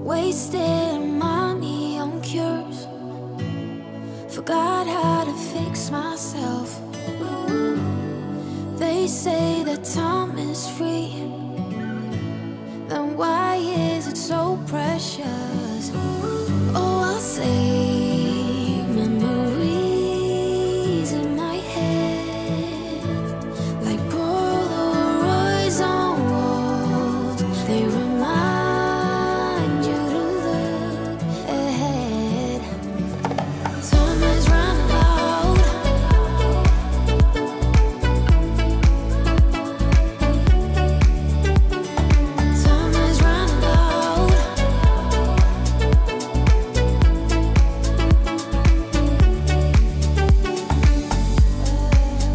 Wasting money on cures. Forgot how to fix myself. They say that time is free. Then why is it so precious? Oh, I'll save memories in my head, like Polaroids on walls. They remind you to look ahead. Time is running out. Time is running out.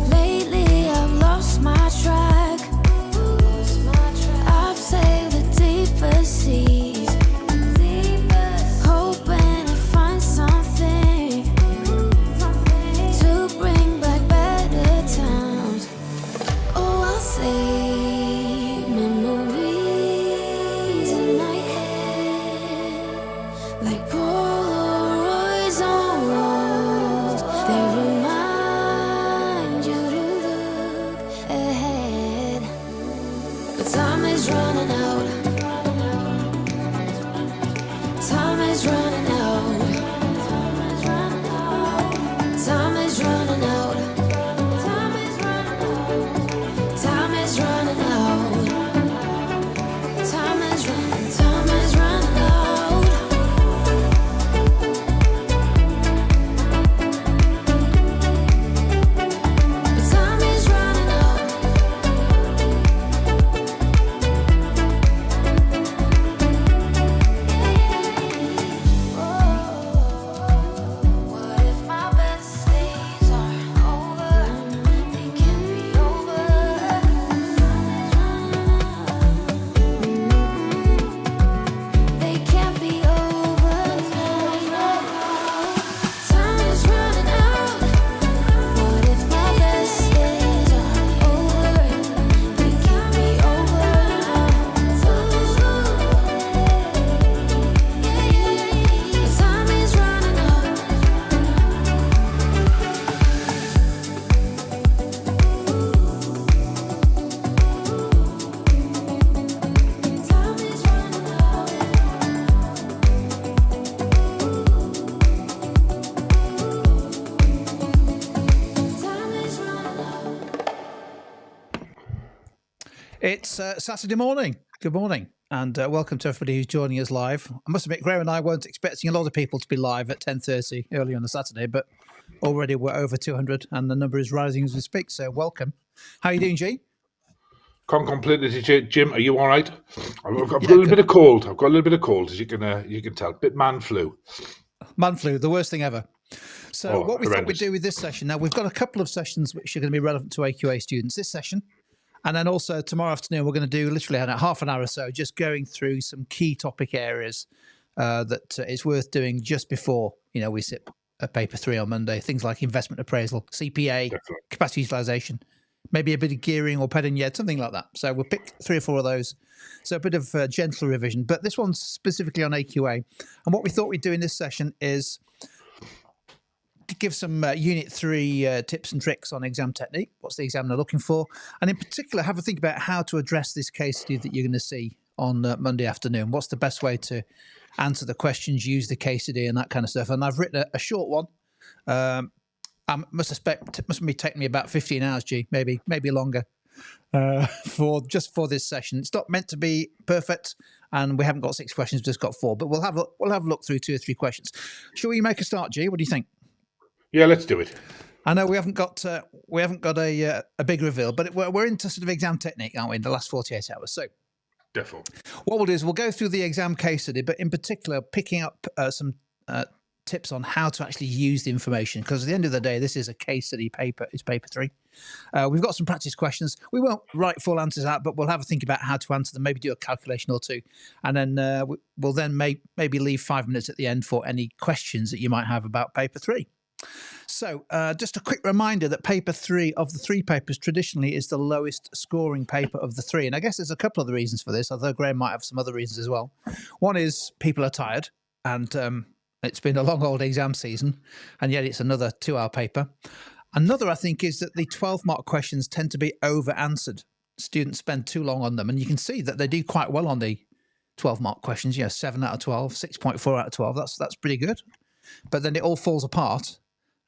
Lately I've lost my track. I've sailed the deepest seas, hoping to find something to bring back better times. Oh, I'll save memories in my head, like Polaroids on walls. They remind you to look ahead. But time is running out. Time is running out. Time is running out. Time is running out. Time is running out. Time is running out. Time is running. Time is running out. But time is running out. What if my best days are over? They can't be over. They can't be over now. Time is running out. What if my best days are over? They can't be over now. Time is running out. Time is running out. Time is running out. It's Saturday morning. Good morning, and welcome to everybody who's joining us live. I must admit, Graham and I weren't expecting a lot of people to be live at 10:30 early on a Saturday, but already we're over 200, and the number is rising as we speak. So, welcome. How are you doing, G? Can't complain, Jim. Are you all right? I've got a Yeah, little good. bit of cold. I've got a little bit of cold, as you can tell. Bit man flu. Man flu, the worst thing ever. So, Oh, what we thought we'd horrendous. do with this session, now we've got a couple of sessions which are going to be relevant to AQA students this session. And then also tomorrow afternoon, we're going to do literally half an hour or so, just going through some key topic areas that it's worth doing just before, we sit at paper 3 on Monday. Things like investment appraisal, CPA, Definitely. capacity utilization, maybe a bit of gearing or pedding yet, something like that. So we'll pick 3 or 4 of those. So a bit of gentle revision, but this one's specifically on AQA. And what we thought we'd do in this session is to give some Unit 3 tips and tricks on exam technique. What's the examiner looking for? And in particular, have a think about how to address this case study that you're going to see on Monday afternoon. What's the best way to answer the questions, use the case study and that kind of stuff. And I've written a short one. I must suspect it must be taking me about 15 hours, G, maybe longer, for this session. It's not meant to be perfect, and we haven't got 6 questions, we've just got 4. But we'll have a look through 2 or 3 questions. Shall we make a start, G? What do you think? Yeah, let's do it. I know we haven't got a big reveal, but we're into sort of exam technique, aren't we? In the last 48 hours. So Definitely. what we'll do is we'll go through the exam case study, but in particular, picking up some tips on how to actually use the information, because at the end of the day, this is a case study paper. It's paper 3. We've got some practice questions. We won't write full answers out, but we'll have a think about how to answer them, maybe do a calculation or 2. And then we'll then maybe leave 5 minutes at the end for any questions that you might have about paper 3. So just a quick reminder that paper 3 of the 3 papers traditionally is the lowest scoring paper of the 3. And I guess there's a couple of the reasons for this, although Graham might have some other reasons as well. One is people are tired and it's been a long old exam season, and yet it's another 2-hour paper. Another, I think, is that the 12-mark questions tend to be over-answered. Students spend too long on them, and you can see that they do quite well on the 12-mark questions. 7 out of 12, 6.4 out of 12. That's pretty good. But then it all falls apart.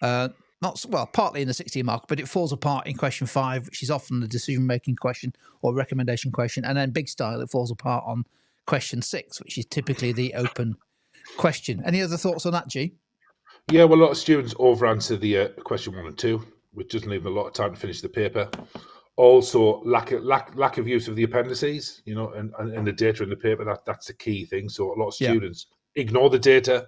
Partly in the 16 mark, but it falls apart in question 5, which is often the decision-making question or recommendation question. And then big style, it falls apart on question 6, which is typically the open question. Any other thoughts on that, G? Yeah, well, a lot of students over-answer the question 1 and 2, which doesn't leave them a lot of time to finish the paper. Also, lack of use of the appendices, and the data in the paper. That's the key thing. So a lot of students ignore the data,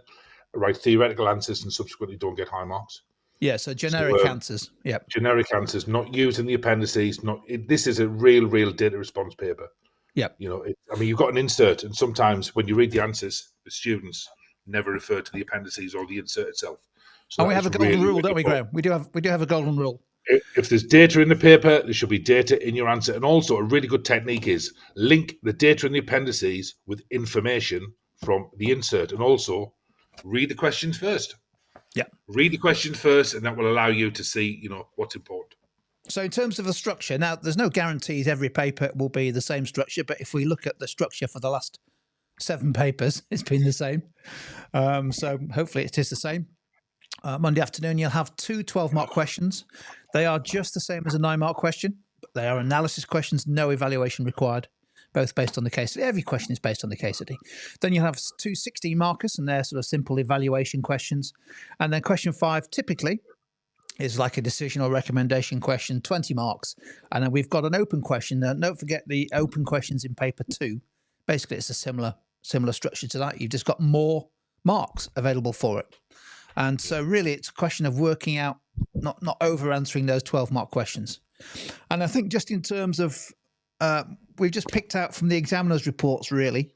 write theoretical answers, and subsequently don't get high marks. Yeah, so generic answers. Yeah, generic answers, not using the appendices. This is a real data response paper. Yeah, you've got an insert, and sometimes when you read the answers, the students never refer to the appendices or the insert itself. So we have a golden rule, don't we, Graham? We do have a golden rule. If there's data in the paper, there should be data in your answer. And also, a really good technique is link the data in the appendices with information from the insert, and also read the questions first. Yeah, read the questions first, and that will allow you to see, what's important. So in terms of the structure, now there's no guarantees every paper will be the same structure, but if we look at the structure for the last 7 papers, it's been the same. So hopefully it is the same. Monday afternoon, you'll have 2 12-mark questions. They are just the same as a 9-mark question, but they are analysis questions, no evaluation required, both based on the case study. Every question is based on the case study. Then you'll have 2 16-markers, and they're sort of simple evaluation questions. And then question 5 typically is like a decision or recommendation question, 20 marks. And then we've got an open question. Now, don't forget the open questions in paper 2. Basically, it's a similar structure to that. You've just got more marks available for it. And so really it's a question of working out, not over answering those 12-mark questions. And I think just in terms of, we've just picked out from the examiners' reports really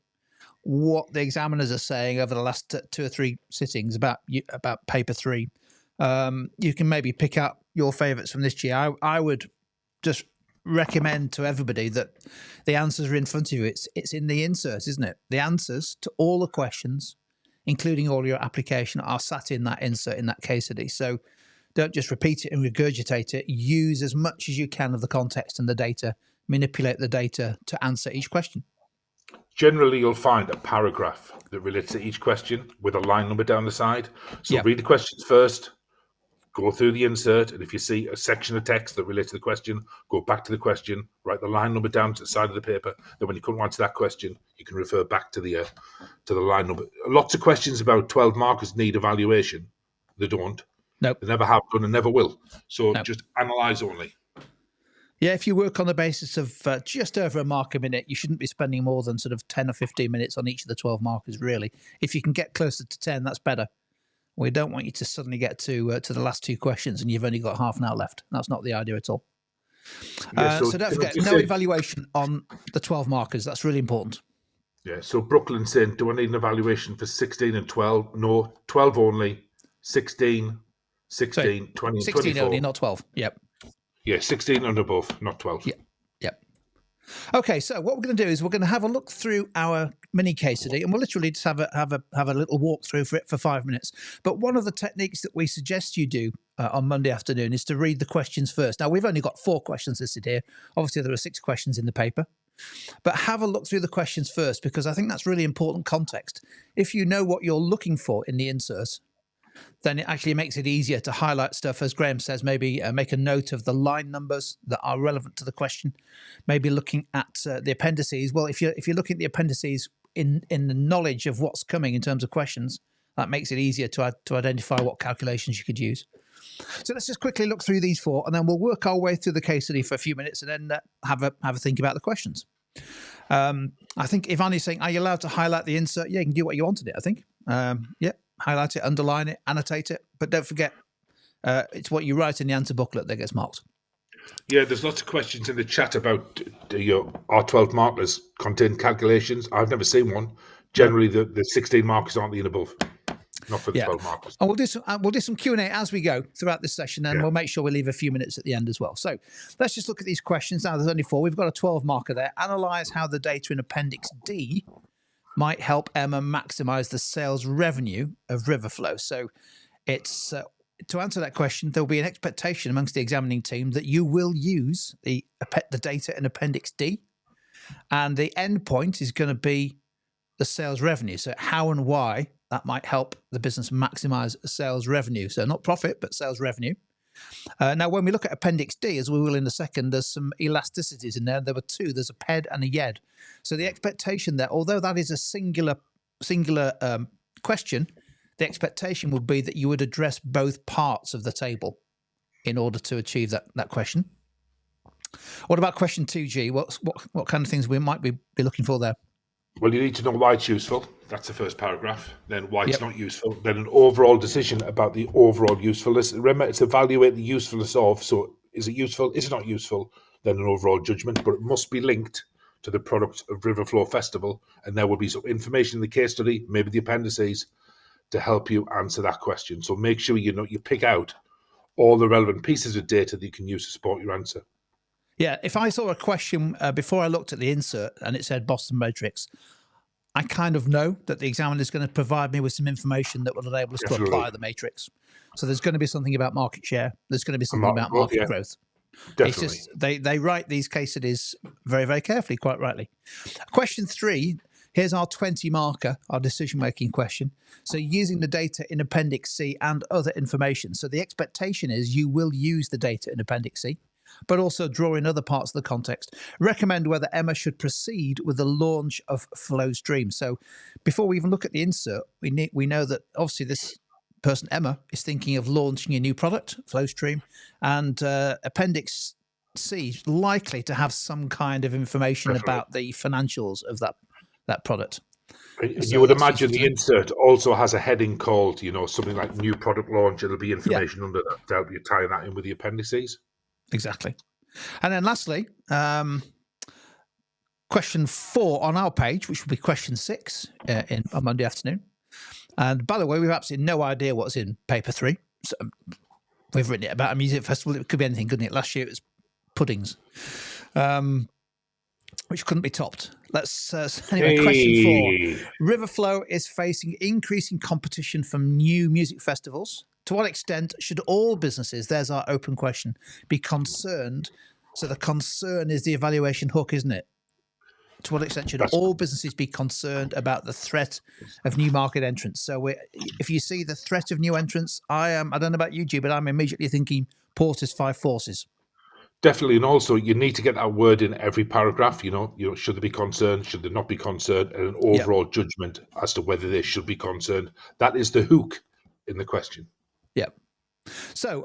what the examiners are saying over the last 2 or 3 sittings about paper 3. You can maybe pick out your favourites from this year. I would just recommend to everybody that the answers are in front of you. It's in the insert, isn't it? The answers to all the questions, including all your application, are sat in that insert, in that case study. So don't just repeat it and regurgitate it. Use as much as you can of the context and the data, manipulate the data to answer each question. Generally, you'll find a paragraph that relates to each question with a line number down the side. So read the questions first, go through the insert, and if you see a section of text that relates to the question, go back to the question, write the line number down to the side of the paper. Then when you come onto that question, you can refer back to the line number. Lots of questions about 12 markers need evaluation. They don't. Nope. They never have done and never will. So just analyse only. Yeah, if you work on the basis of just over a mark a minute, you shouldn't be spending more than sort of 10 or 15 minutes on each of the 12 markers, really. If you can get closer to 10, that's better. We don't want you to suddenly get to the last 2 questions and you've only got half an hour left. That's not the idea at all. So don't forget, no evaluation on the 12 markers. That's really important. Yeah, so Brooklyn's saying, do I need an evaluation for 16 and 12? No, 12 only, 16, 20, 16 and 24. only, not 12. Yep. Yeah, 16 and above, not 12. Yep. Okay, so what we're going to do is we're going to have a look through our mini case study, and we'll literally just have a little walkthrough for it for 5 minutes. But one of the techniques that we suggest you do on Monday afternoon is to read the questions first. Now, we've only got 4 questions listed here. Obviously, there are 6 questions in the paper. But have a look through the questions first, because I think that's really important context. If you know what you're looking for in the insert, then it actually makes it easier to highlight stuff. As Graham says, maybe make a note of the line numbers that are relevant to the question. Maybe looking at the appendices. Well, if you're looking at the appendices in the knowledge of what's coming in terms of questions, that makes it easier to identify what calculations you could use. So let's just quickly look through these 4, and then we'll work our way through the case study for a few minutes, and then have a think about the questions. I think Ivan is saying, are you allowed to highlight the insert? Yeah, you can do what you want in it, I think. Highlight it, underline it, annotate it. But don't forget, it's what you write in the answer booklet that gets marked. Yeah, there's lots of questions in the chat about our 12 markers contain calculations. I've never seen one. Generally, the 16 markers aren't the and above. not for the 12 markers. And we'll do some Q&A as we go throughout this session, and we'll make sure we leave a few minutes at the end as well. So let's just look at these questions. Now, there's only 4. We've got a 12 marker there. Analyze how the data in Appendix D might help Emma maximize the sales revenue of Riverflow. So it's to answer that question, there'll be an expectation amongst the examining team that you will use the data in Appendix D, and the end point is going to be the sales revenue. So how and why that might help the business maximize sales revenue. So not profit, but sales revenue. Now, when we look at Appendix D, as we will in a second, there's some elasticities in there. There were 2. There's a PED and a YED. So the expectation there, although that is a singular question, the expectation would be that you would address both parts of the table in order to achieve that question. What about question 2G? What kind of things we might be looking for there? Well, you need to know why it's useful. That's the first paragraph. Then why it's not useful. Then an overall decision about the overall usefulness. Remember, it's evaluate the usefulness of. So is it useful? Is it not useful? Then an overall judgment. But it must be linked to the product of Riverflow Festival. And there will be some information in the case study, maybe the appendices, to help you answer that question. So make sure you pick out all the relevant pieces of data that you can use to support your answer. Yeah, if I saw a question before I looked at the insert and it said Boston Matrix, I kind of know that the examiner is going to provide me with some information that will enable us to apply the matrix. So there's going to be something about market share. There's going to be something about market growth. Definitely. It's just, they write these case studies very, very carefully, quite rightly. Question 3, here's our 20 marker, our decision-making question. So using the data in Appendix C and other information. So the expectation is you will use the data in Appendix C, but also draw in other parts of the context. Recommend whether Emma should proceed with the launch of Flowstream. So before we even look at the insert, we know that obviously this person, Emma, is thinking of launching a new product, Flowstream, and Appendix C is likely to have some kind of information about the financials of that product. And you would imagine the insert also has a heading called, something like new product launch. It'll be information under that to help you tie that in with the appendices. Exactly. And then lastly, question 4 on our page, which will be question 6 on Monday afternoon. And by the way, we've absolutely no idea what's in paper 3. So we've written it about a music festival. It could be anything, couldn't it? Last year it was puddings, which couldn't be topped. Anyway, question 4. Riverflow is facing increasing competition from new music festivals. To what extent should all businesses, there's our open question, be concerned? So the concern is the evaluation hook, isn't it? To what extent should all businesses be concerned about the threat of new market entrants? So if you see the threat of new entrants, I don't know about you, G, but I'm immediately thinking Porter's 5 Forces. Definitely, and also you need to get that word in every paragraph. Should they be concerned? Should they not be concerned? And an overall judgment as to whether they should be concerned. That is the hook in the question. Yeah. So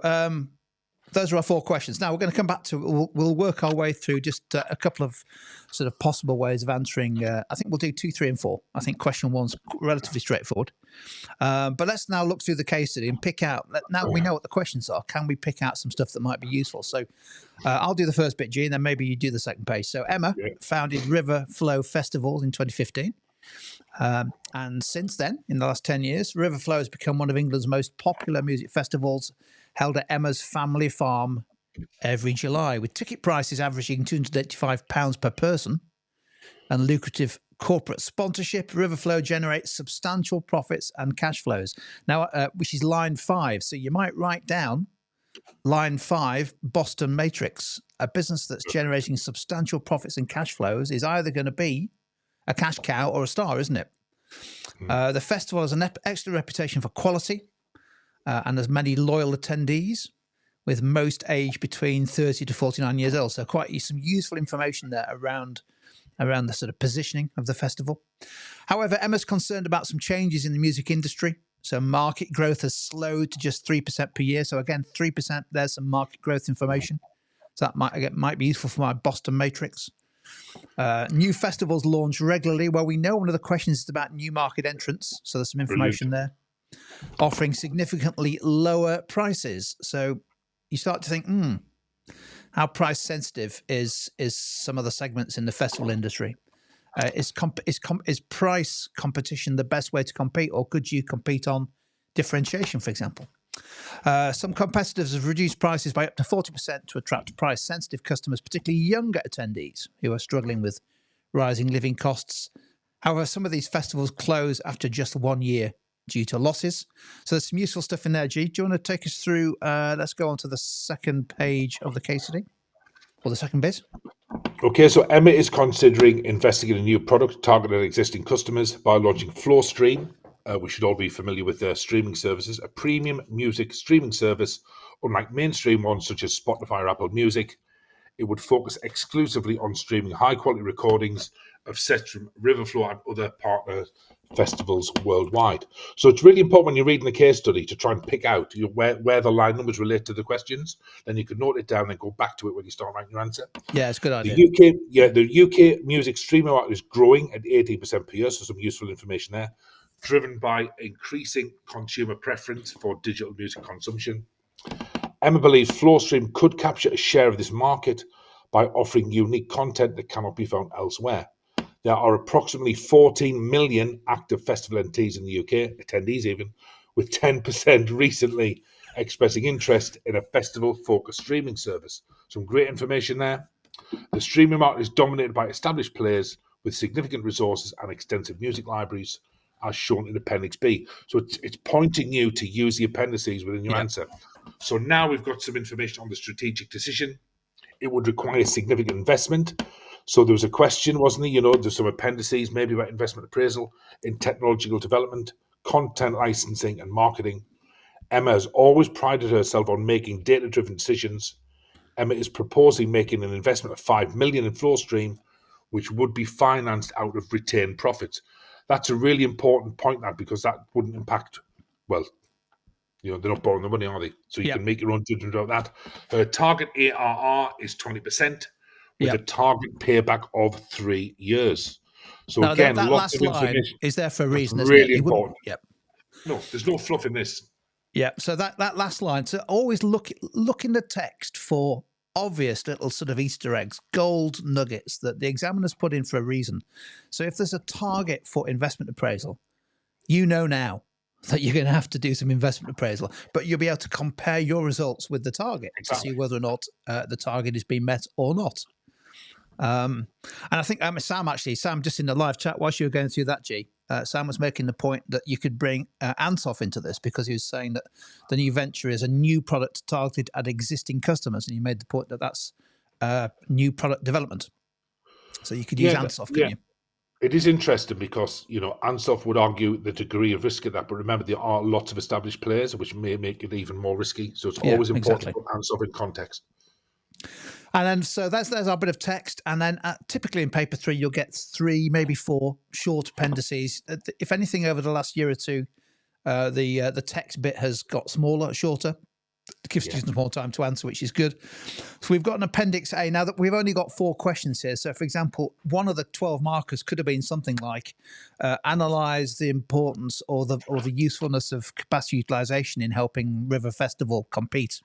those are our 4 questions. Now we're going to come back to. We'll work our way through just a couple of sort of possible ways of answering. I think we'll do 2, 3, and 4. I think question 1's relatively straightforward. But let's now look through the case study and pick out. Now we know what the questions are. Can we pick out some stuff that might be useful? So I'll do the first bit, G, and then maybe you do the second page. So Emma founded Riverflow Festival in 2015. And since then, in the last 10 years, Riverflow has become one of England's most popular music festivals, held at Emma's family farm every July, with ticket prices averaging £285 per person and lucrative corporate sponsorship. Riverflow generates substantial profits and cash flows. Now, which is line 5. So you might write down line 5, Boston Matrix. A business that's generating substantial profits and cash flows is either going to be a cash cow or a star, isn't it? The festival has an excellent reputation for quality and there's many loyal attendees, with most aged between 30 to 49 years old. So quite some useful information there around the sort of positioning of the festival. However, Emma's concerned about some changes in the music industry. So market growth has slowed to just 3% per year. So again, 3%, there's some market growth information. So that might be useful for my Boston Matrix. New festivals launch regularly. Well, we know one of the questions is about new market entrants. So there's some information there. Offering significantly lower prices. So you start to think, how price sensitive is some of the segments in the festival industry? Is price competition the best way to compete, or could you compete on differentiation, for example. Some competitors have reduced prices by up to 40% to attract price-sensitive customers, particularly younger attendees who are struggling with rising living costs. However, some of these festivals close after just 1 year due to losses. So there's some useful stuff in there, G. Do you want to take us through? Let's go on to the second page of the case study, or the second bit. Okay, so Emma is considering investing in a new product targeted at existing customers by launching FlowStream. We should all be familiar with their streaming services, a premium music streaming service. Unlike mainstream ones such as Spotify or Apple Music, it would focus exclusively on streaming high-quality recordings of sets from Riverflow and other partner festivals worldwide. So it's really important when you're reading the case study to try and pick out where the line numbers relate to the questions. Then you can note it down and go back to it when you start writing your answer. Yeah, it's a good idea. The UK music streaming market is growing at 18% per year, so some useful information there, driven by increasing consumer preference for digital music consumption. Emma believes FlowStream could capture a share of this market by offering unique content that cannot be found elsewhere. There are approximately 14 million active festival attendees in the UK, attendees even, with 10% recently expressing interest in a festival-focused streaming service. Some great information there. The streaming market is dominated by established players with significant resources and extensive music libraries, as shown in Appendix B. So it's pointing you to use the appendices within your answer. So now we've got some information on the strategic decision. It would require significant investment. So there was a question, wasn't there? There's some appendices, maybe about investment appraisal in technological development, content licensing, and marketing. Emma has always prided herself on making data-driven decisions. Emma is proposing making an investment of $5 million in FlowStream, which would be financed out of retained profits. That's a really important point, that, because that wouldn't impact, well, they're not borrowing the money, are they? So you can make your own judgment about that. Her target ARR is 20%, with a target payback of 3 years. So now, again, that lots last of line information. is there for a reason, That's isn't really it? important. Yep. No, there's no fluff in this. Yeah. So that last line. So always look in the text for obvious little sort of Easter eggs, gold nuggets that the examiners put in for a reason. So if there's a target for investment appraisal, now that you're going to have to do some investment appraisal, but you'll be able to compare your results with the target to see whether or not the target is being met or not. And I think Sam, just in the live chat, whilst you were going through that, G, Sam was making the point that you could bring Ansoff into this, because he was saying that the new venture is a new product targeted at existing customers, and he made the point that that's new product development. So you could use Ansoff, couldn't you? It is interesting because, Ansoff would argue the degree of risk of that, but remember, there are lots of established players, which may make it even more risky. So it's always important to put Ansoff in context. And then, so there's our bit of text. And then typically in paper 3, you'll get 3, maybe 4 short appendices. If anything, over the last year or two, the text bit has got smaller, shorter. It gives students more time to answer, which is good. So we've got an Appendix A. Now that we've only got 4 questions here. So, for example, one of the 12 markers could have been something like analyze the importance or the usefulness of capacity utilization in helping River Festival compete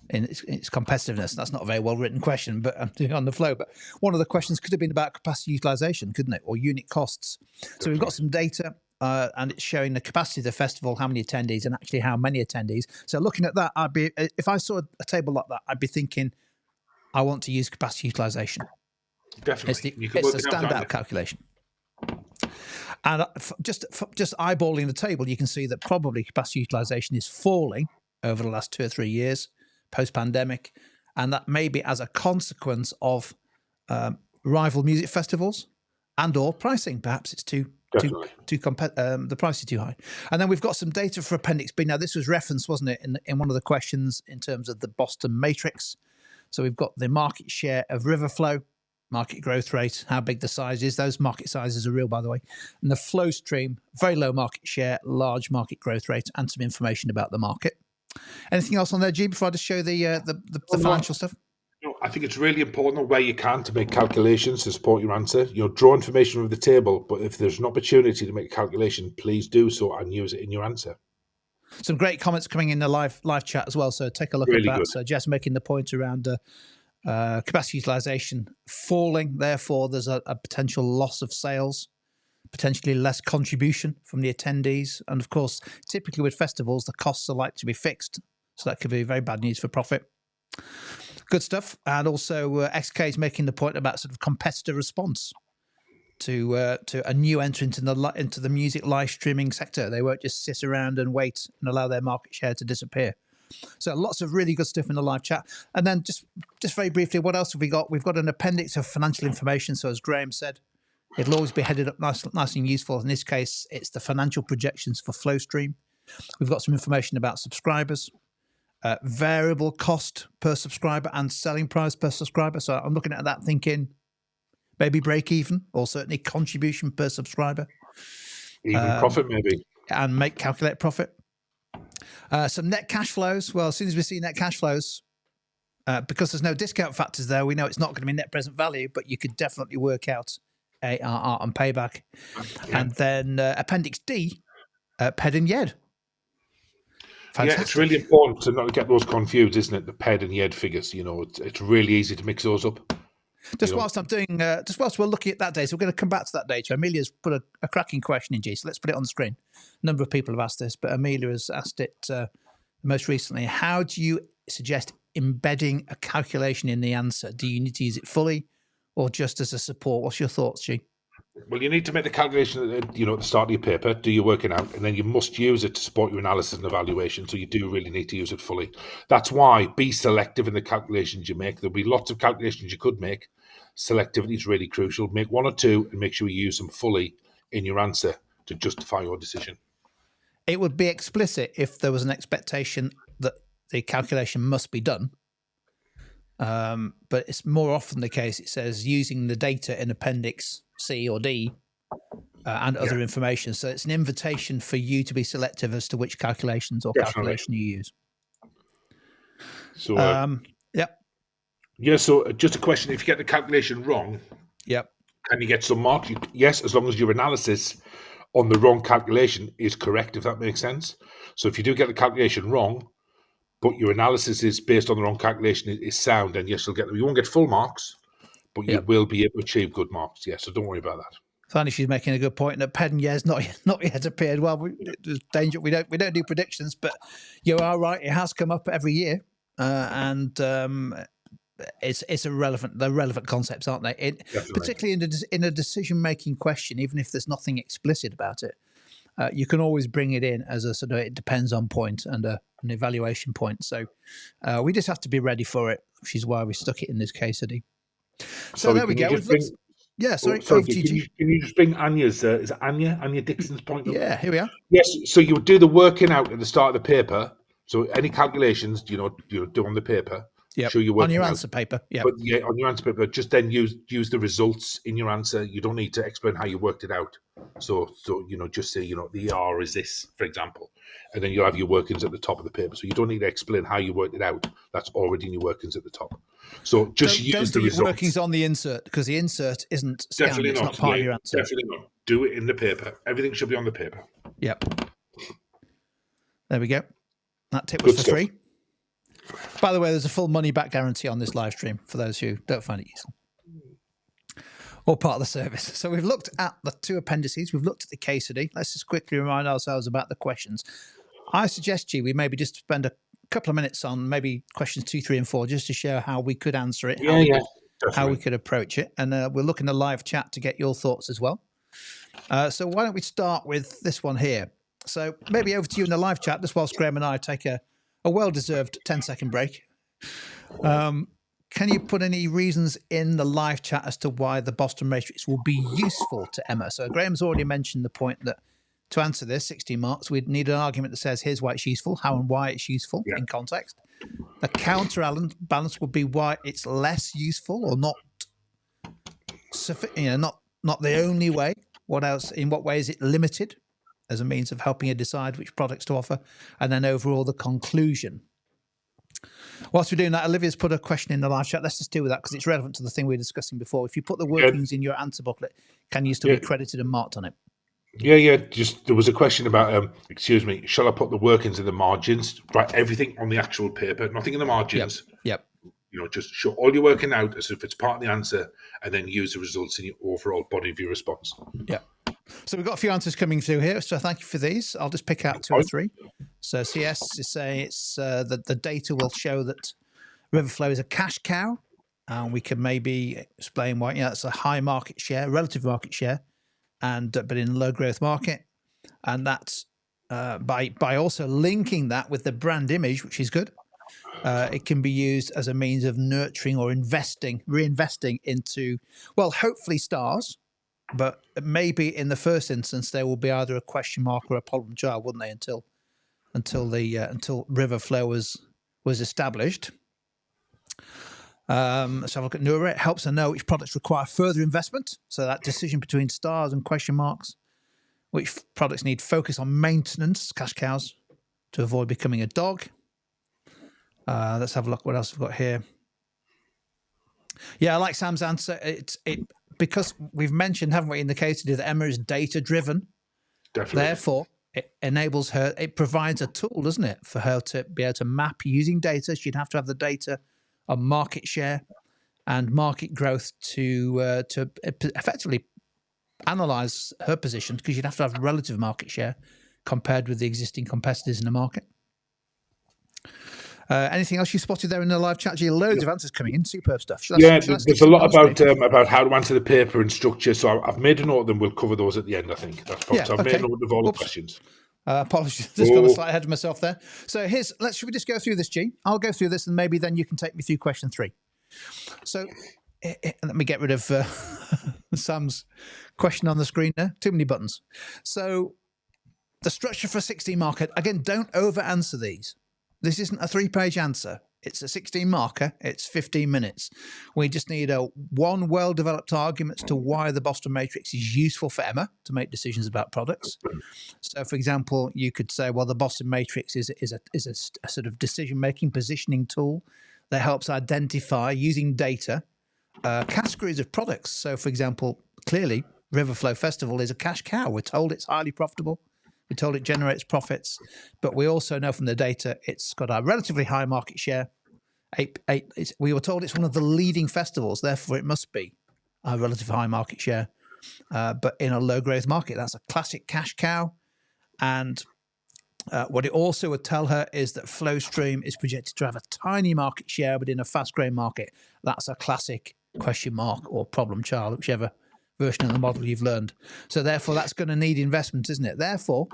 in its competitiveness. That's not a very well-written question, but I'm doing it on the flow. But one of the questions could have been about capacity utilization, couldn't it? Or unit costs. So we've got some data. And it's showing the capacity of the festival, how many attendees, and actually how many attendees. So looking at that, if I saw a table like that, I'd be thinking, I want to use capacity utilization. Definitely, it's a standout calculation. And just eyeballing the table, you can see that probably capacity utilization is falling over the last 2 or 3 years post-pandemic, and that may be as a consequence of rival music festivals and/or pricing. Perhaps it's the price is too high. And then we've got some data for Appendix B. Now, this was referenced, wasn't it, in one of the questions in terms of the Boston matrix. So we've got the market share of Riverflow, market growth rate, how big the size is. Those market sizes are real, by the way. And the flow stream, very low market share, large market growth rate, and some information about the market. Anything else on there, G, before I just show the financial stuff? I think it's really important where you can to make calculations to support your answer. Draw information from the table, but if there's an opportunity to make a calculation, please do so and use it in your answer. Some great comments coming in the live chat as well, so take a look at that. Good. So Jess making the point around capacity utilization falling, therefore there's a potential loss of sales. potentially less contribution from the attendees. And of course, typically with festivals, the costs are likely to be fixed. So that could be very bad news for profit. Good stuff. And also XK is making the point about sort of competitor response to a new entrant into the music live streaming sector. They won't just sit around and wait and allow their market share to disappear. So lots of really good stuff in the live chat. And then just very briefly, what else have we got? We've got an appendix of financial information. So as Graham said, it'll always be headed up nice and useful. In this case, it's the financial projections for FlowStream. We've got some information about subscribers, variable cost per subscriber and selling price per subscriber. So I'm looking at that thinking maybe break even, or certainly contribution per subscriber. Even profit maybe. And calculate profit. Some net cash flows. Well, as soon as we see net cash flows, because there's no discount factors there, we know it's not going to be net present value, but you could definitely work out ARR and payback. Yeah. And then Appendix D, PED and YED. Fantastic. Yeah, it's really important to not get those confused, isn't it? The PED and YED figures, it's really easy to mix those up. Just whilst we're looking at that data, we're going to come back to that data. Amelia's put a cracking question in, G, so let's put it on the screen. A number of people have asked this, but Amelia has asked it most recently. How do you suggest embedding a calculation in the answer? Do you need to use it fully or just as a support? What's your thoughts, G? Well, you need to make the calculation at the start of your paper, do your working out, and then you must use it to support your analysis and evaluation. So you do really need to use it fully. That's why be selective in the calculations you make. There'll be lots of calculations you could make. Selectivity is really crucial. Make one or two and make sure you use them fully in your answer to justify your decision. It would be explicit if there was an expectation that the calculation must be done. But it's more often the case it says using the data in Appendix C or D and other information. So it's an invitation for you to be selective as to which calculations or calculation you use. So, so just a question. If you get the calculation wrong, can you get some marks? Yes, as long as your analysis on the wrong calculation is correct, if that makes sense. So if you do get the calculation wrong, but your analysis is based on the wrong calculation is sound, and yes, you won't get full marks, but you will be able to achieve good marks. Yeah, so don't worry about that. Finally, she's making a good point that PED and YED not yet appeared. Well, there's danger. We don't do predictions, but you are right. It has come up every year, and it's a relevant. They're relevant concepts, aren't they? Particularly in a decision-making question, even if there's nothing explicit about it, you can always bring it in as a sort of it depends on point and an evaluation point. So we just have to be ready for it, which is why we stuck it in this case study. So there we go. Sorry. Can you just bring Anya's? Is it Anya Dixon's point up? Yeah, here we are. Yes. So you would do the working out at the start of the paper. So any calculations, do on the paper. Yeah. Sure, you're working on your out. Answer paper. Yeah. But on your answer paper, just then use the results in your answer. You don't need to explain how you worked it out. So just say the ER is this, for example, and then you'll have your workings at the top of the paper. So you don't need to explain how you worked it out. That's already in your workings at the top. So just use the results. Workings on the insert, because the insert isn't scanned. Definitely it's not. not part of your answer. Definitely not. Do it in the paper. Everything should be on the paper. Yep. There we go. That tip was for free. By the way, there's a full money back guarantee on this live stream for those who don't find it useful or part of the service. So we've looked at the two appendices. We've looked at the case study. Let's just quickly remind ourselves about the questions. I suggest we maybe just spend a couple of minutes on maybe questions 2, 3, and 4, just to show how we could answer it, how we could approach it. And we'll look in the live chat to get your thoughts as well. So why don't we start with this one here? So maybe over to you in the live chat, just whilst Graham and I take a well-deserved 10-second break. Can you put any reasons in the live chat as to why the Boston Matrix will be useful to Emma? So Graham's already mentioned the point that to answer this, 16 marks, we'd need an argument that says, here's why it's useful, how and why it's useful in context. The counterbalance would be why it's less useful or not the only way. What else? In what way is it limited as a means of helping you decide which products to offer? And then overall, the conclusion. Whilst we're doing that, Olivia's put a question in the live chat. Let's just deal with that because it's relevant to the thing we were discussing before. If you put the workings in your answer booklet, can you still be credited and marked on it? Just there was a question about, shall I put the workings in the margins? Write everything on the actual paper, nothing in the margins. Yep. Just show all your working out as if it's part of the answer and then use the results in your overall body of your response. Yeah. So we've got a few answers coming through here. So thank you for these. I'll just pick out 2 or 3. So CS is saying it's that the data will show that Riverflow is a cash cow. And we can maybe explain why. It's a high market share, relative market share, and but in a low growth market. And that's by also linking that with the brand image, which is good. It can be used as a means of nurturing or reinvesting into, well, hopefully stars, but maybe in the first instance there will be either a question mark or a problem child, wouldn't they? Until Riverflow was established. Let's have a look at Nura. It helps her know which products require further investment. So that decision between stars and question marks, which products need focus on maintenance, cash cows, to avoid becoming a dog. Let's have a look what else we've got here. Yeah, I like Sam's answer. It because we've mentioned, haven't we, in the case study that Emma is data driven. Definitely. Therefore, it enables her. It provides a tool, doesn't it, for her to be able to map using data. She'd have to have the data on market share and market growth to effectively analyze her position, because you'd have to have relative market share compared with the existing competitors in the market. Anything else you spotted there in the live chat? Loads of answers coming in. Superb stuff. There's a lot about how to answer the paper and structure. So I've made a note of them. We'll cover those at the end, I think. That's probably, so I've made a note of all the questions. Apologies, just got a slight ahead of myself there. So should we just go through this, G? I'll go through this and maybe then you can take me through question 3. So let me get rid of Sam's question on the screen there. Too many buttons. So the structure for a 16 marker, again, don't over answer these. This isn't a 3-page answer. It's a 16 marker. It's 15 minutes. We just need one well-developed argument as to why the Boston Matrix is useful for Emma to make decisions about products. So, for example, you could say, well, the Boston Matrix is a sort of decision-making positioning tool that helps identify, using data, categories of products. So, for example, clearly, Riverflow Festival is a cash cow. We're told it's highly profitable. We're told it generates profits, but we also know from the data it's got a relatively high market share. We were told it's one of the leading festivals, therefore it must be a relatively high market share, but in a low growth market. That's a classic cash cow. And what it also would tell her is that Flowstream is projected to have a tiny market share, but in a fast growing market. That's a classic question mark or problem child, whichever version of the model you've learned. So therefore that's going to need investment, isn't it? Therefore,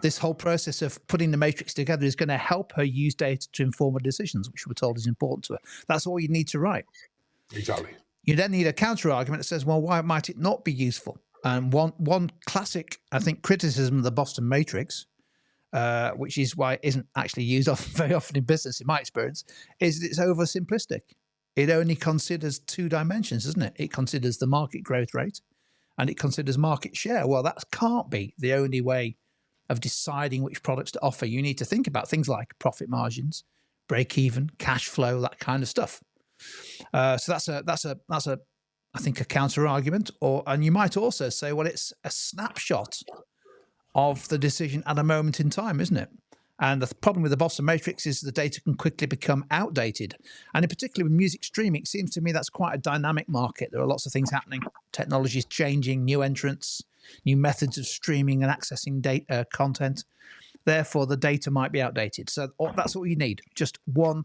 this whole process of putting the matrix together is going to help her use data to inform her decisions, which we're told is important to her. That's all you need to write. Exactly. You then need a counter argument that says, well, why might it not be useful? And one classic, I think, criticism of the Boston Matrix, which is why it isn't actually used very often in business, in my experience, is that it's oversimplistic. It only considers 2 dimensions, doesn't it? It considers the market growth rate and it considers market share. Well, that can't be the only way of deciding which products to offer. You need to think about things like profit margins, break even, cash flow, that kind of stuff. So that's a I think a counter argument. And you might also say, well, it's a snapshot of the decision at a moment in time, isn't it? And the problem with the Boston Matrix is the data can quickly become outdated. And in particular with music streaming, it seems to me that's quite a dynamic market. There are lots of things happening. Technology is changing, new entrants, new methods of streaming and accessing data content. Therefore, the data might be outdated. So that's all you need. Just one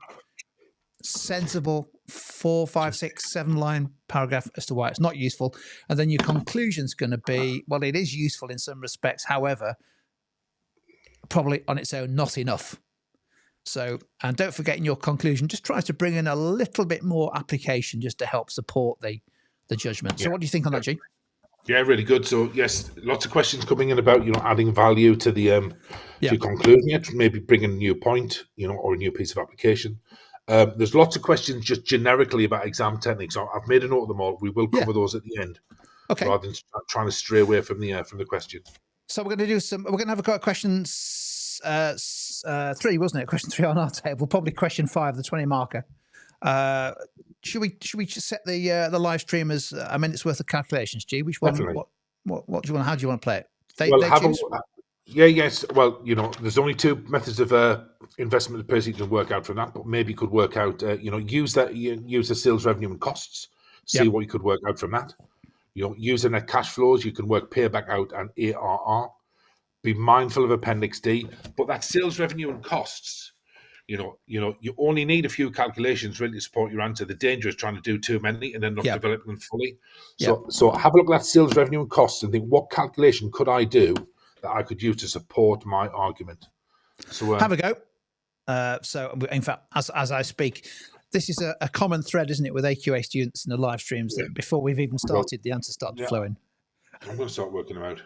sensible 4, 5, 6, 7 line paragraph as to why it's not useful. And then your conclusion's going to be, well, it is useful in some respects. However, probably on its own, not enough. So, and don't forget in your conclusion, just try to bring in a little bit more application just to help support the judgment. So what do you think on that, G? Yeah, really good. So yes, lots of questions coming in about, adding value to the to concluding it, maybe bringing a new point, or a new piece of application. There's lots of questions just generically about exam techniques. I've made a note of them all. We will cover those at the end, rather than trying to stray away from the question. So we're going to do we're going to have a question 3, wasn't it? Question 3 on our table, probably question 5, the 20 marker. Should we just set the live stream as a minute's worth of calculations, G? Which one? Definitely. What do you want? How do you want to play it? Yes. Well, there's only 2 methods of investment per seat you can work out from that, but maybe you could work out, use the sales revenue and costs, see what you could work out from that. Using net cash flows, you can work payback out and ARR. Be mindful of Appendix D, but that sales revenue and costs. You only need a few calculations really to support your answer. The danger is trying to do too many and then not developing them fully. So have a look at that sales revenue and costs and think, what calculation could I do that I could use to support my argument? So have a go. So in fact, as I speak, this is a common thread, isn't it, with AQA students in the live streams that before we've even started, the answers started flowing. I'm going to start working them out.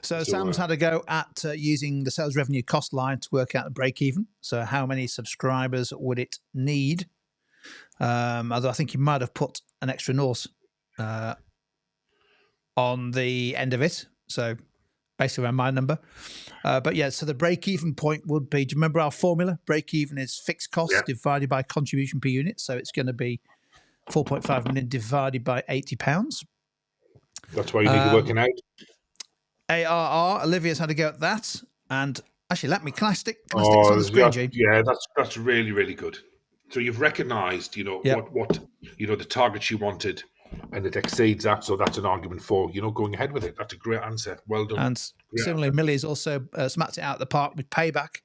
So Sam's had a go at using the sales revenue cost line to work out the break even. So how many subscribers would it need? Although I think you might have put an extra Norse on the end of it. So basically around my number. But yeah, so the break even point would be, do you remember our formula? Break even is fixed costs divided by contribution per unit. So it's going to be 4.5 million divided by £80. That's why you need to working out. ARR, Olivia's had a go at that. And actually, can I stick this on the screen, G? Yeah, that's really, really good. So you've recognised, what the targets you wanted, and it exceeds that. So that's an argument for, going ahead with it. That's a great answer. Well done. And similarly, Millie's also smacked it out of the park with payback.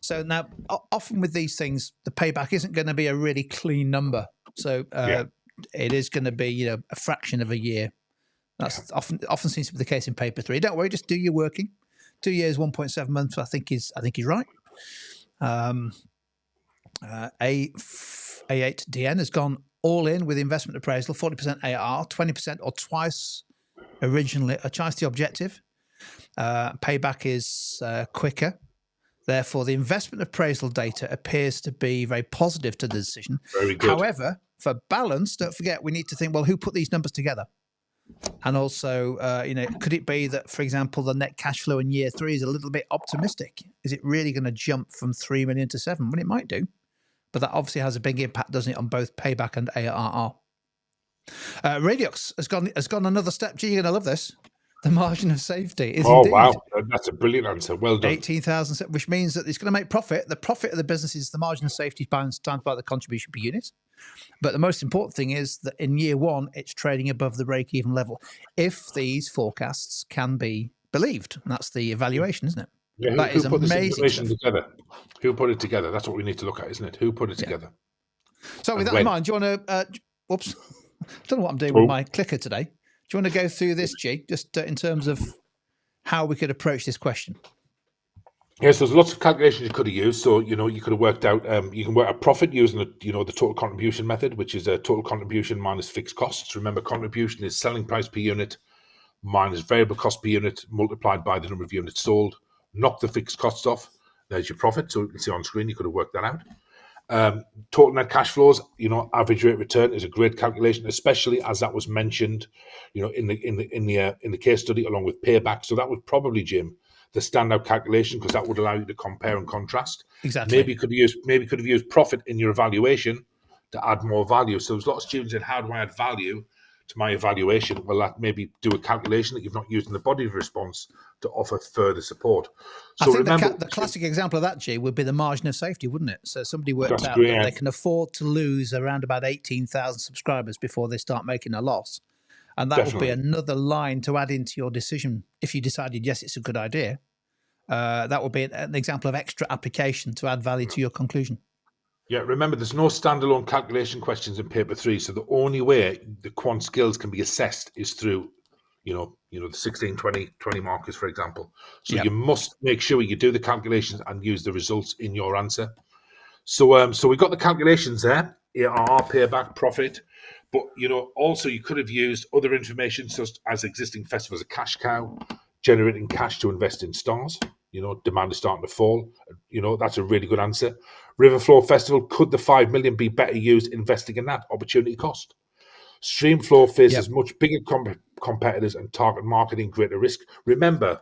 So now, often with these things, the payback isn't going to be a really clean number. So it is going to be, a fraction of a year. That's often seems to be the case in paper 3. Don't worry, just do your working. 2 years, 1.7 months. I think he's right. A8DN has gone all in with investment appraisal, 40% AR, 20% or twice the objective. Payback is quicker. Therefore, the investment appraisal data appears to be very positive to the decision. Very good. However, for balance, don't forget, we need to think, well, who put these numbers together? And also, could it be that, for example, the net cash flow in year 3 is a little bit optimistic? Is it really going to jump from 3 million to 7? Well, it might do. But that obviously has a big impact, doesn't it, on both payback and ARR. Radiox has gone another step. Gee, you're going to love this. The margin of safety is indeed. Wow, that's a brilliant answer. Well done. 18,000, which means that it's going to make profit. The profit of the business is the margin of safety times by the contribution per unit. But the most important thing is that in year 1, it's trading above the break-even level. If these forecasts can be believed, and that's the evaluation, isn't it? Yeah, that is amazing. Together? Who put it together? That's what we need to look at, isn't it? Who put it together? So with that in mind, do you want to? Whoops, I don't know what I'm doing with my clicker today. Do you want to go through this, G, just in terms of how we could approach this question? Yes, there's lots of calculations you could have used. So, you could have worked out, you can work a profit using, the total contribution method, which is a total contribution minus fixed costs. Remember, contribution is selling price per unit minus variable cost per unit multiplied by the number of units sold. Knock the fixed costs off. There's your profit. So you can see on screen, you could have worked that out. Total net cash flows, average rate return is a great calculation, especially as that was mentioned, in the case study along with payback. So that would probably, Jim, the standout calculation, because that would allow you to compare and contrast. Exactly. Maybe could have used profit in your evaluation to add more value. So there's a lot of students in how do I add value to my evaluation? Well, that maybe do a calculation that you've not used in the body of response to offer further support. So I think remember, the classic example of that, G, would be the margin of safety, wouldn't it? So somebody worked out that they can afford to lose around about 18,000 subscribers before they start making a loss. And that would be another line to add into your decision. If you decided, yes, it's a good idea, that would be an example of extra application to add value to your conclusion. Yeah, remember, there's no standalone calculation questions in paper 3. So the only way the quant skills can be assessed is through, the 16, 20 markers, for example. So you must make sure you do the calculations and use the results in your answer. So we've got the calculations there, ARR, payback, profit. But, also you could have used other information such as existing festivals, a cash cow, generating cash to invest in stars. Demand is starting to fall. That's a really good answer. Riverflow Festival, could the 5 million be better used investing in that? Opportunity cost. Streamflow faces much bigger competitors and target marketing greater risk. Remember,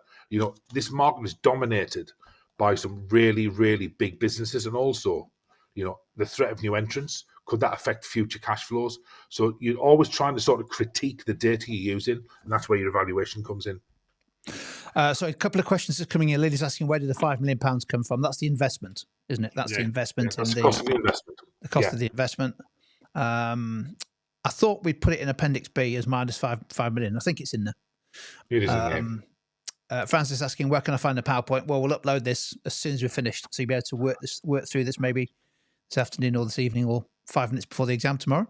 this market is dominated by some really, really big businesses, and also, the threat of new entrants. Could that affect future cash flows? So you're always trying to sort of critique the data you're using, and that's where your evaluation comes in. So a couple of questions are coming in. Lily's asking, where did the £5 million come from? That's the investment, isn't it? That's the investment. That's the cost of the investment. The cost of the investment. I thought we'd put it in Appendix B as minus 5 million. I think it's in there. It is in there. Francis asking, where can I find the PowerPoint? Well, we'll upload this as soon as we're finished, so you'll be able to work through this maybe this afternoon or this evening or 5 minutes before the exam tomorrow.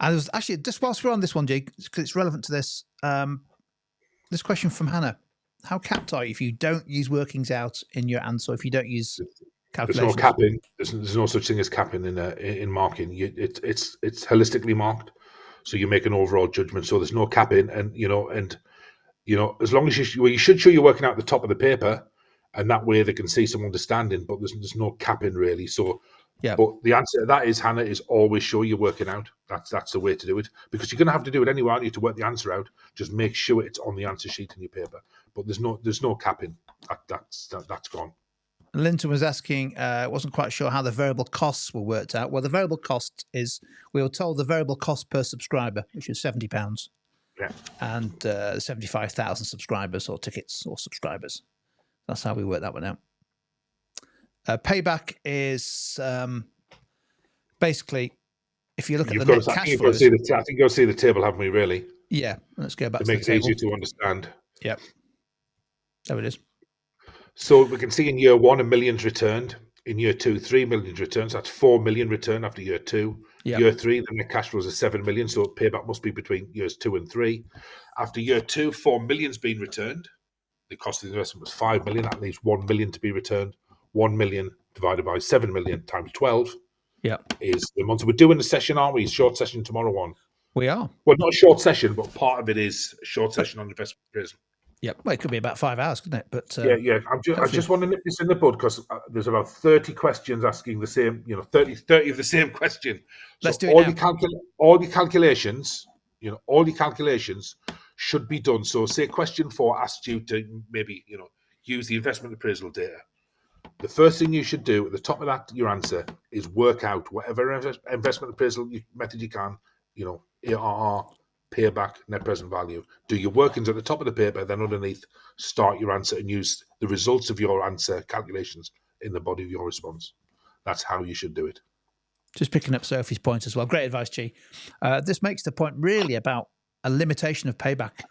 And there's actually, just whilst we're on this one, Jake, because it's relevant to this, this question from Hannah: how capped are you if you don't use workings out in your answer? If you don't use calculations? There's no capping. There's no such thing as capping in marking. It's holistically marked, so you make an overall judgment. So there's no capping, and as long as you should show you're working out the top of the paper, and that way they can see some understanding. But there's no capping really. So. Yeah. But the answer to that is, Hannah, is always show you're working out. That's the way to do it, because you're going to have to do it anyway, aren't you, to work the answer out. Just make sure it's on the answer sheet in your paper. But there's no capping. That's gone. Linton was asking, wasn't quite sure how the variable costs were worked out. Well, the variable cost is, we were told the variable cost per subscriber, which is £70. Yeah. And 75,000 subscribers or tickets or subscribers. That's how we work that one out. Payback is basically, if you look at the net cash flows. I think you'll see the table, haven't we, really? Yeah, let's go back to the table. It makes it easier to understand. Yep. There it is. So we can see in year 1, 1 million's returned. In year 2, 3 million's returned. So that's 4 million returned after year 2. Yep. Year 3, the net cash flows are 7 million. So payback must be between years 2 and 3. After year 2, 4 million's been returned. The cost of the investment was 5 million. That leaves 1 million to be returned. 1 million divided by 7 million times 12 is the amount. So we're doing the session, aren't we? Short session tomorrow on. We are. Well, not a short session, but part of it is a short session on investment appraisal. Yep. Well, it could be about 5 hours, couldn't it? But yeah. I just want to nip this in the bud because there's about 30 questions asking the same, 30 of the same question. So let's do it now. All the calculations, all the calculations should be done. So say question 4 asked you to maybe, use the investment appraisal data. The first thing you should do at the top of your answer is work out whatever investment appraisal method you can, ARR, payback, net present value. Do your workings at the top of the paper, then underneath, start your answer and use the results of your answer calculations in the body of your response. That's how you should do it. Just picking up Sophie's point as well. Great advice, G. This makes the point really about a limitation of payback.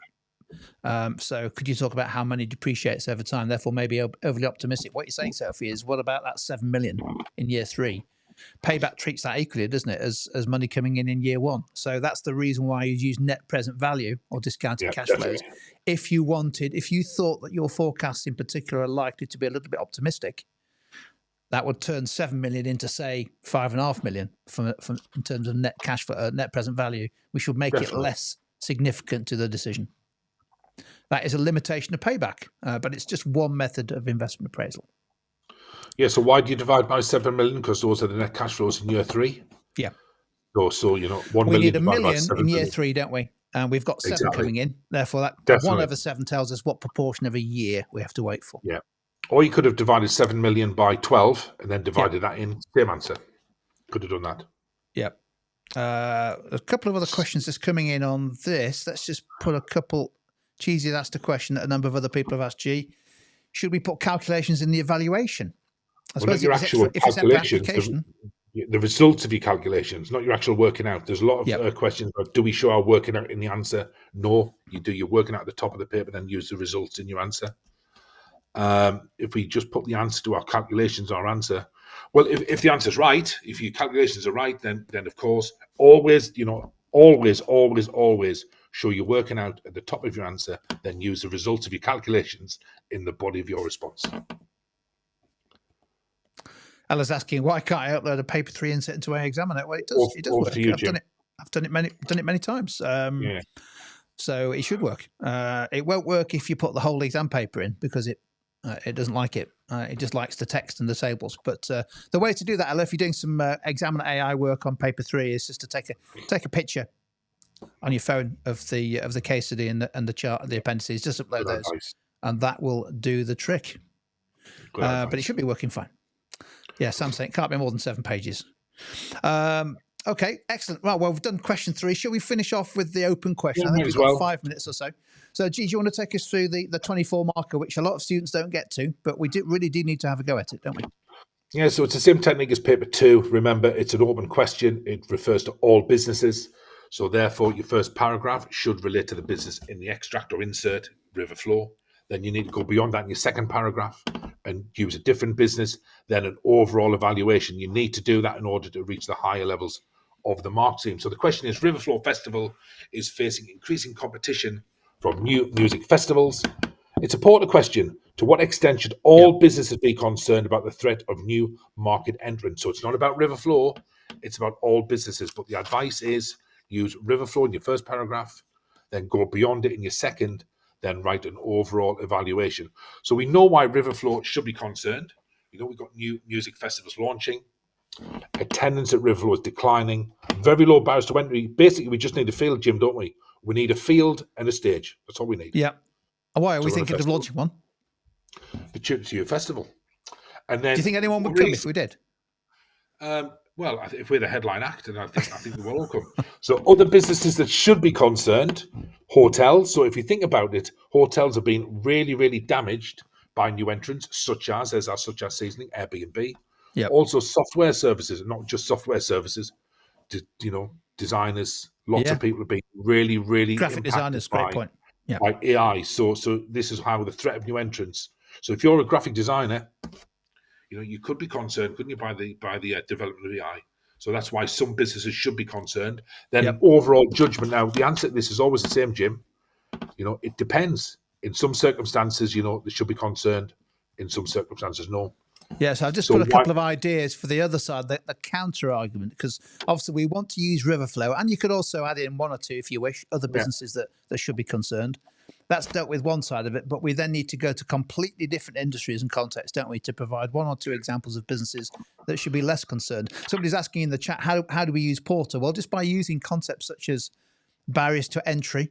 So could you talk about how money depreciates over time, therefore maybe overly optimistic? What you're saying, Sophie, is what about that 7 million in year 3? Payback treats that equally, doesn't it, as money coming in year 1? So that's the reason why you use net present value or discounted cash flows. If you thought that your forecasts in particular are likely to be a little bit optimistic, that would turn 7 million into, say, 5.5 million from in terms of net cash for net present value, which would make it less significant to the decision. That is a limitation of payback, but it's just one method of investment appraisal. Yeah, so why do you divide by 7 million? Because those are the net cash flows in year 3. Yeah. So 1 million. We need 1 million in year 3, don't we? And we've got 7 coming in. Therefore, that 1 over 7 tells us what proportion of a year we have to wait for. Yeah. Or you could have divided 7 million by 12 and then divided that in. Same answer. Could have done that. Yeah. A couple of other questions just coming in on this. Let's just put a couple. Cheesy asked a question that a number of other people have asked. G, should we put calculations in the evaluation? I suppose your actual calculations, the results of your calculations, not your actual working out. There's a lot of questions about, do we show our working out in the answer? No, you do your working out at the top of the paper, then use the results in your answer. If we just put the answer to our calculations, our answer, well, if the answer is right, if your calculations are right, then of course, always show you're working out at the top of your answer, then use the results of your calculations in the body of your response. Ella's asking, why can't I upload a paper 3 insert into my examiner? Well, it does work. I've done it many times. So it should work. It won't work if you put the whole exam paper in, because it doesn't like it. It just likes the text and the tables. But the way to do that, Ella, if you're doing some examiner AI work on paper 3, is just to take a picture on your phone of the case study and the chart, the appendices. Just upload those, and that will do the trick. But it should be working fine. Yeah, Sam's saying it can't be more than 7 pages. Okay, excellent. Well, we've done question 3. Shall we finish off with the open question? I think we've got 5 minutes or so. So, G, do you want to take us through the 24 marker, which a lot of students don't get to, but we really do need to have a go at it, don't we? Yeah, so it's the same technique as paper 2. Remember, it's an open question. It refers to all businesses. So therefore, your first paragraph should relate to the business in the extract or insert, river flow. Then you need to go beyond that in your second paragraph and use a different business, then an overall evaluation. You need to do that in order to reach the higher levels of the mark scheme. So the question is, Riverflow Festival is facing increasing competition from new music festivals. It's a important question. To what extent should all businesses be concerned about the threat of new market entrants? So it's not about Riverflow, it's about all businesses. But the advice is use Riverflow in your first paragraph, then go beyond it in your second, then write an overall evaluation. So we know why Riverflow should be concerned. We know we've got new music festivals launching. Attendance at Riverflow is declining. Very low barriers to entry. Basically, we just need a field, Jim, don't we? We need a field and a stage. That's all we need. Yeah. Why are we thinking of launching one? The Chipsy Festival. And then, do you think anyone would come if we did? Well, if we're the headline act, and I think they will all come. So other businesses that should be concerned, hotels. So if you think about it, hotels have been really, really damaged by new entrants, such as seasoning, Airbnb. Yeah. Also software services, not just software services. Designers, lots of people have been really, really graphic designers. Great point. Yeah. By AI. So this is how the threat of new entrants. So if you're a graphic designer, you could be concerned, couldn't you, by the development of AI? So that's why some businesses should be concerned. Then overall judgment. Now, the answer to this is always the same, Jim. It depends. In some circumstances, they should be concerned. In some circumstances, no. Yes, I've just put a couple of ideas for the other side, the counter argument, because obviously we want to use Riverflow, and you could also add in one or two, if you wish, other businesses that should be concerned. That's dealt with one side of it, but we then need to go to completely different industries and contexts, don't we, to provide one or two examples of businesses that should be less concerned. Somebody's asking in the chat, how do we use Porter? Well, just by using concepts such as barriers to entry,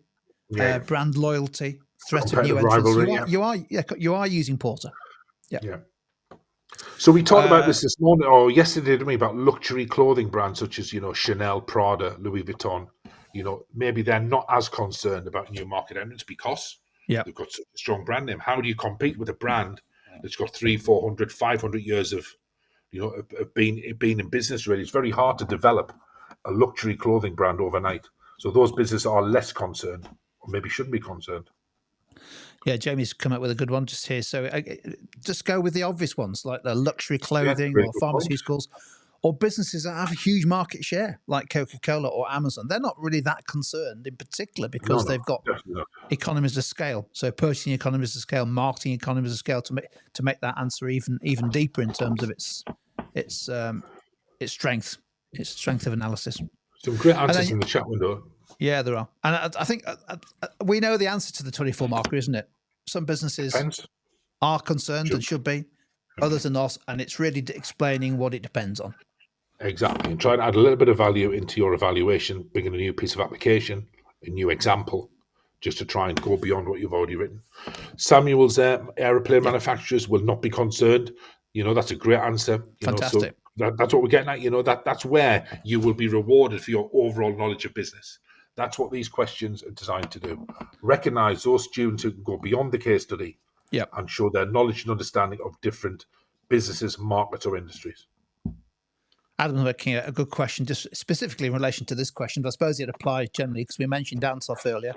brand loyalty, threat of new entrants. You are using Porter. Yeah. So we talked about this morning or yesterday, didn't we, about luxury clothing brands such as, Chanel, Prada, Louis Vuitton. Maybe they're not as concerned about new market entrants because they've got such a strong brand name. How do you compete with a brand that's got 300, 400, 500 years of being in business, really? It's very hard to develop a luxury clothing brand overnight. So those businesses are less concerned, or maybe shouldn't be concerned. Yeah, Jamie's come up with a good one just here. So just go with the obvious ones, like the luxury clothing or pharmaceuticals, or businesses that have a huge market share, like Coca-Cola or Amazon. They're not really that concerned in particular because they've got economies of scale. So purchasing economies of scale, marketing economies of scale to make that answer even deeper in terms of its strength, its strength of analysis. Some great answers in the chat window. Yeah, there are. And I think we know the answer to the 24 marker, isn't it? Some businesses are concerned and should be. Others are not. And it's really explaining what it depends on. Exactly. And try to add a little bit of value into your evaluation, bring in a new piece of application, a new example, just to try and go beyond what you've already written. Samuel's aeroplane manufacturers will not be concerned. That's a great answer. Fantastic. So that's what we're getting at. That's where you will be rewarded for your overall knowledge of business. That's what these questions are designed to do. Recognize those students who can go beyond the case study and show their knowledge and understanding of different businesses, markets, or industries. Adam's making a good question, just specifically in relation to this question, but I suppose it applies generally because we mentioned dance-off earlier.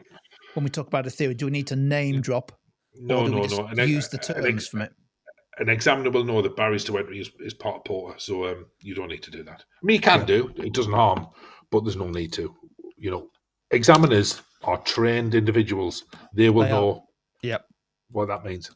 When we talk about a theory, do we need to name drop? No. Use the terms from it? An examiner will know that barriers to entry is part of Porter, so you don't need to do that. I mean, you can do. It doesn't harm, but there's no need to. Examiners are trained individuals. They will know what that means.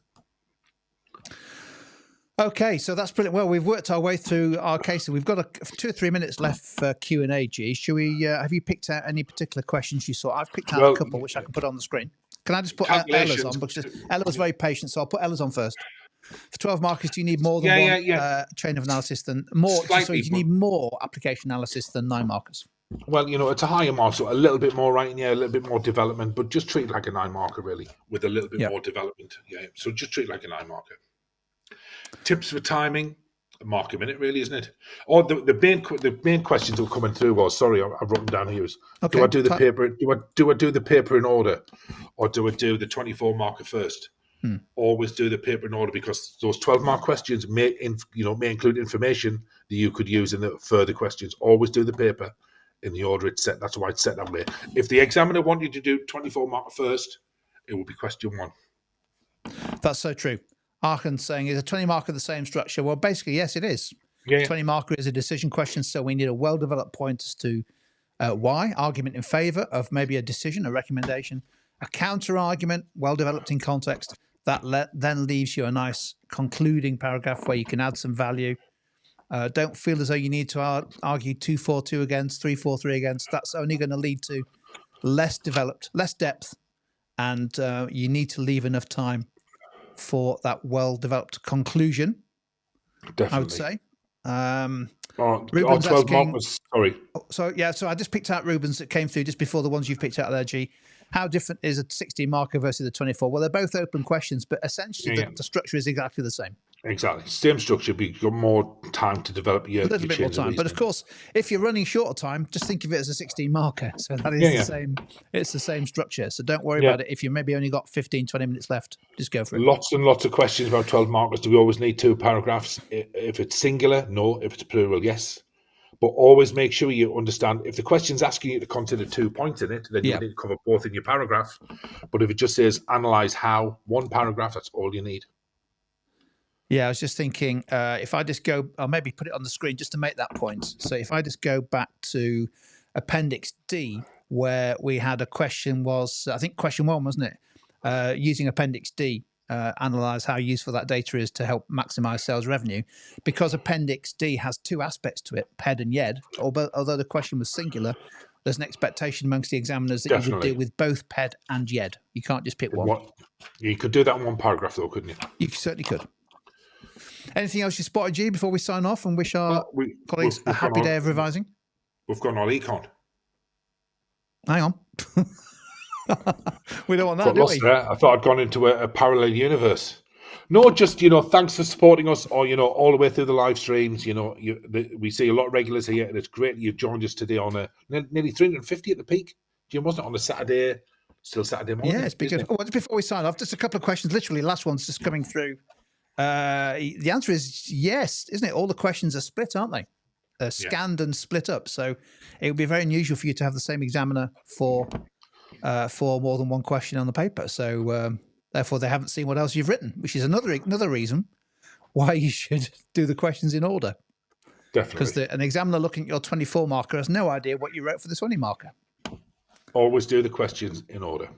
Okay, so that's brilliant. Well, we've worked our way through our case. We've got 2 or 3 minutes left for Q&A, G. Shall we? Have you picked out any particular questions you saw? I've picked out a couple, which I can put on the screen. Can I just put Ella's on? Because Ella was very patient, so I'll put Ella's on first. For 12 markers, do you need more than one chain of analysis than more? So do you need more application analysis than 9 markers? Well, it's a higher mark, so a little bit more writing, a little bit more development, but just treat it like a 9 marker, really, with a little bit more development. Yeah, so just treat it like a 9 marker. Tips for timing, a mark a minute, really, isn't it? Or the main questions that were coming through was, sorry, I've written down here, do I do the paper? Do I do the paper in order, or do I do the 24 marker first? always do the paper in order, because those 12-mark questions may include information that you could use in the further questions. Always do the paper in the order it's set. That's why it's set that way. If the examiner wanted you to do 24-mark first, it will be question 1. That's so true. Arkan's saying, is a 20-marker the same structure? Well, basically, yes, it is. Yeah. 20-marker is a decision question, so we need a well-developed point as to why, argument in favor of maybe a decision, a recommendation, a counter-argument, well-developed in context. That then leaves you a nice concluding paragraph where you can add some value. Don't feel as though you need to argue 2-4-2 against, 3-4-3 against. That's only going to lead to less developed, less depth, and you need to leave enough time for that well-developed conclusion. Definitely. I would say. Ruben's 12 asking, sorry. So I just picked out Ruben's that came through just before the ones you've picked out there, G. How different is a 16 marker versus a 24? Well, they're both open questions, but essentially the structure is exactly the same. Exactly. Same structure, but you've got more time to develop your... A little bit more time. But of course, if you're running short of time, just think of it as a 16 marker. So that is the same. It's the same structure. So don't worry about it. If you maybe only got 15, 20 minutes left, just go for it. Lots and lots of questions about 12 markers. Do we always need 2 paragraphs? If it's singular, no. If it's plural, yes. But always make sure you understand, if the question's asking you to consider 2 points in it, then you need to cover both in your paragraph. But if it just says analyse how, 1 paragraph, that's all you need. Yeah, I was just thinking, if I just go, I'll maybe put it on the screen just to make that point. So if I just go back to Appendix D, where we had a question was, I think question 1, wasn't it? Using Appendix D, analyze how useful that data is to help maximize sales revenue. Because Appendix D has 2 aspects to it, PED and YED, although the question was singular, there's an expectation amongst the examiners that you would deal with both PED and YED. You can't just pick one. You could do that in 1 paragraph, though, couldn't you? You certainly could. Anything else you spotted, G, before we sign off and wish our colleagues a happy day of revising? We've gone all econ. Hang on. We don't want that, do we? There. I thought I'd gone into a parallel universe. No, just, thanks for supporting us, or, all the way through the live streams. We see a lot of regulars here, and it's great you've joined us today on nearly 350 at the peak. Jim, wasn't it on a Saturday? Still Saturday morning? Yeah, it's been good. Well, just before we sign off, just a couple of questions. Literally, last one's just coming through. The answer is yes, isn't it? All the questions are split, aren't they? They're scanned and split up. So it would be very unusual for you to have the same examiner for more than 1 question on the paper. So therefore, they haven't seen what else you've written, which is another reason why you should do the questions in order. Definitely. Because an examiner looking at your 24 marker has no idea what you wrote for the 20 marker. Always do the questions in order.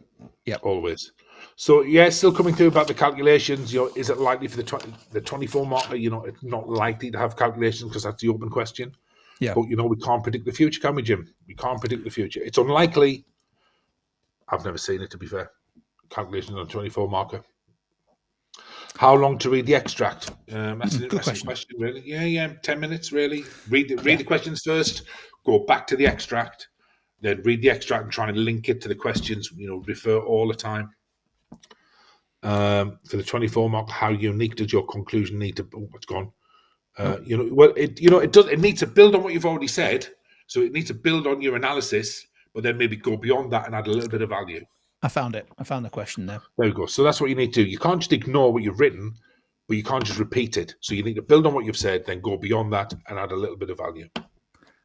Yeah, always. So still coming through about the calculations. Is it likely for the 24 marker? It's not likely to have calculations because that's the open question. Yeah. But we can't predict the future, can we, Jim? We can't predict the future. It's unlikely. I've never seen it, to be fair. Calculations on 24 marker. How long to read the extract? That's an interesting question, really. Yeah, 10 minutes, really. Read the questions first. Go back to the extract. Then read the extract and try and link it to the questions. Refer all the time. For the 24 mark, how unique does your conclusion need to? Oh, it's gone. It needs to build on what you've already said. So it needs to build on your analysis, but then maybe go beyond that and add a little bit of value. I found it. I found the question there. There we go. So that's what you need to do. You can't just ignore what you've written, but you can't just repeat it. So you need to build on what you've said, then go beyond that and add a little bit of value.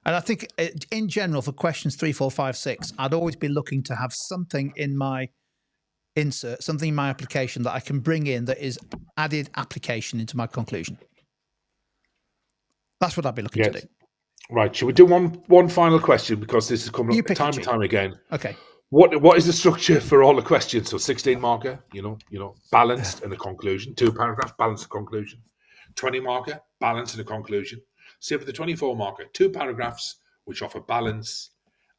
And I think in general for questions 3, 4, 5, 6, I'd always be looking to have something in my insert, something in my application that I can bring in that is added application into my conclusion. That's what I'd be looking to do. Right. Should we do one final question, because this has come up time and time again? Okay. What is the structure for all the questions? So 16 marker, balanced and a conclusion. 2 paragraphs, balanced and conclusion. 20 marker, balanced and a conclusion. Same for the 24 marker, 2 paragraphs which offer balance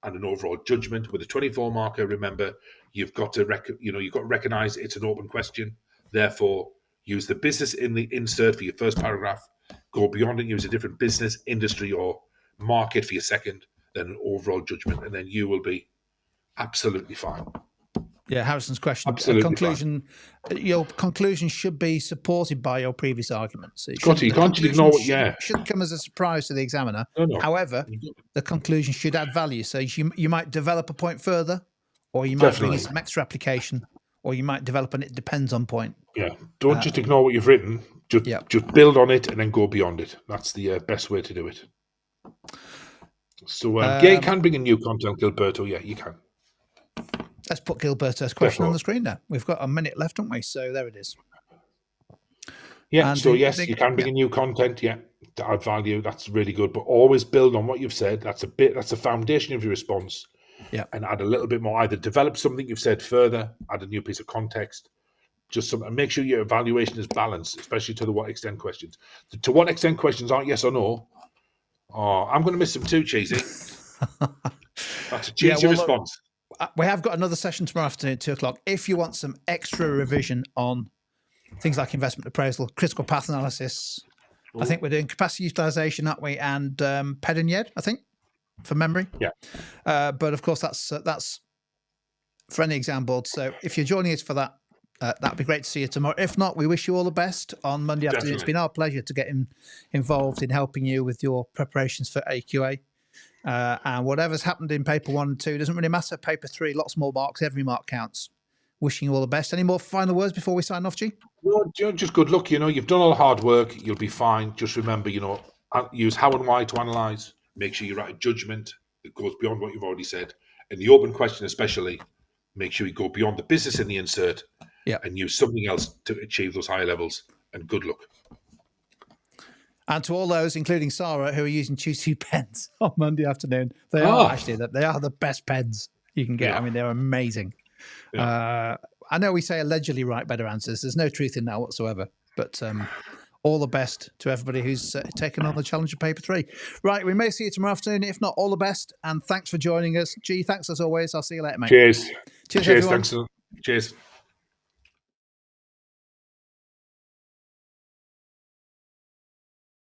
and an overall judgment. With the 24 marker, remember, you've got to recognize it's an open question. Therefore, use the business in the insert for your first paragraph. Go beyond it, use a different business, industry, or market for your second, then an overall judgment, and then you will be absolutely fine. Yeah, Harrison's question. Absolutely conclusion. Fine. Your conclusion should be supported by your previous arguments. You can't just ignore what. Shouldn't come as a surprise to the examiner. No. However, the conclusion should add value. So you might develop a point further, or you might bring in some extra application, or you might develop an it depends on point. Yeah, don't just ignore what you've written. Just build on it and then go beyond it. That's the best way to do it. So yeah, you can bring in new content, Gilberto. Yeah, you can. Let's put Gilberto's question on the screen now. We've got a minute left, haven't we? So there it is. Yeah, and so yes, you can bring in new content, yeah, to add value. That's really good. But always build on what you've said. That's the foundation of your response. Yeah. And add a little bit more. Either develop something you've said further, add a new piece of context. Just something. Make sure your evaluation is balanced, especially to the what extent questions. To what extent questions aren't yes or no. Oh, I'm going to miss them too, Cheesy. That's a cheesy response. Look, we have got another session tomorrow afternoon at 2:00. If you want some extra revision on things like investment appraisal, critical path analysis, I think we're doing capacity utilization, aren't we? And PED and YED, I think, from memory. Yeah. But of course, that's for any exam board. So if you're joining us for that, that'd be great to see you tomorrow. If not, we wish you all the best on Monday afternoon. Definitely. It's been our pleasure to get involved in helping you with your preparations for AQA. And whatever's happened in paper 1 and 2 doesn't really matter. Paper 3, lots more marks. Every mark counts. Wishing you all the best. Any more final words before we sign off, G? No, just good luck. You've done all the hard work. You'll be fine. Just remember, use how and why to analyze. Make sure you write a judgment that goes beyond what you've already said. In the open question especially, make sure you go beyond the business in the insert and use something else to achieve those higher levels. And good luck. And to all those, including Sarah, who are using Choose2 pens on Monday afternoon, they are the best pens you can get. Yeah. I mean, they're amazing. Yeah. I know we say allegedly write better answers. There's no truth in that whatsoever. But all the best to everybody who's taken on the challenge of paper 3. Right, we may see you tomorrow afternoon. If not, all the best. And thanks for joining us. G, thanks as always. I'll see you later, mate. Cheers. Cheers, everyone. Thanks. Cheers.